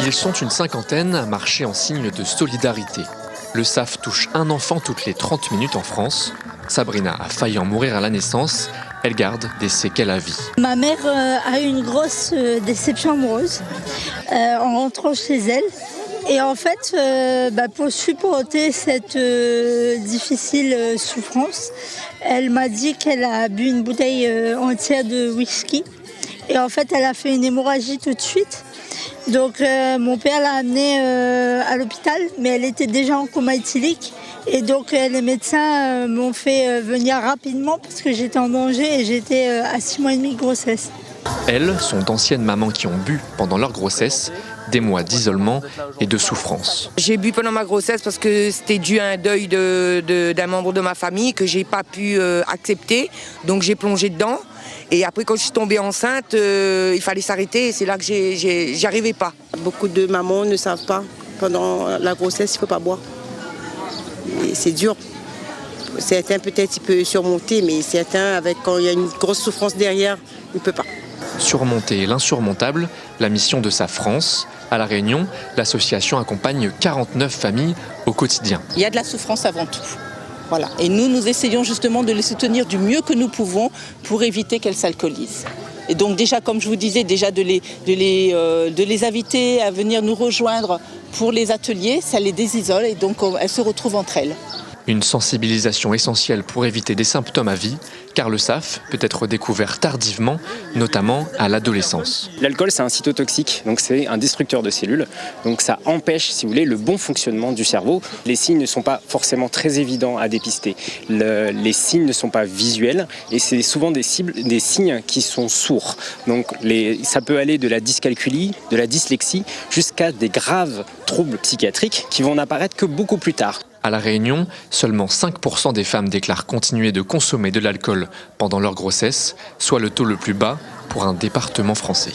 Ils sont une cinquantaine à marcher en signe de solidarité. Le SAF touche un enfant toutes les 30 minutes en France. Sabrina a failli en mourir à la naissance. Elle garde des séquelles à vie. Ma mère a eu une grosse déception amoureuse en rentrant chez elle. Et en fait, pour supporter cette difficile souffrance, elle m'a dit qu'elle a bu une bouteille entière de whisky. Et en fait, elle a fait une hémorragie tout de suite. Donc mon père l'a amenée à l'hôpital, mais elle était déjà en coma éthylique. Et donc les médecins m'ont fait venir rapidement parce que j'étais en danger et j'étais à 6 mois et demi de grossesse. Elles sont d'anciennes mamans qui ont bu pendant leur grossesse, des mois d'isolement et de souffrance. J'ai bu pendant ma grossesse parce que c'était dû à un deuil d'un membre de ma famille que j'ai pas pu accepter, donc j'ai plongé dedans. Et après, quand je suis tombée enceinte, il fallait s'arrêter et c'est là que j'y arrivais pas. Beaucoup de mamans ne savent pas, pendant la grossesse, il ne faut pas boire. Et c'est dur. Certains, peut-être, ils peuvent surmonter, mais certains, quand il y a une grosse souffrance derrière, ils ne peuvent pas. Surmonter l'insurmontable, la mission de sa France. À La Réunion, l'association accompagne 49 familles au quotidien. Il y a de la souffrance avant tout. Voilà. Et nous essayons justement de les soutenir du mieux que nous pouvons pour éviter qu'elles s'alcoolisent. Et donc déjà, comme je vous disais, déjà de les inviter à venir nous rejoindre pour les ateliers, ça les désisole et donc elles se retrouvent entre elles. Une sensibilisation essentielle pour éviter des symptômes à vie, car le SAF peut être découvert tardivement, notamment à l'adolescence. L'alcool, c'est un cytotoxique, donc c'est un destructeur de cellules. Donc ça empêche, si vous voulez, le bon fonctionnement du cerveau. Les signes ne sont pas forcément très évidents à dépister. Les signes ne sont pas visuels et c'est souvent des signes qui sont sourds. Donc ça peut aller de la dyscalculie, de la dyslexie, jusqu'à des graves troubles psychiatriques qui vont n'apparaître que beaucoup plus tard. À La Réunion, seulement 5% des femmes déclarent continuer de consommer de l'alcool pendant leur grossesse, soit le taux le plus bas pour un département français.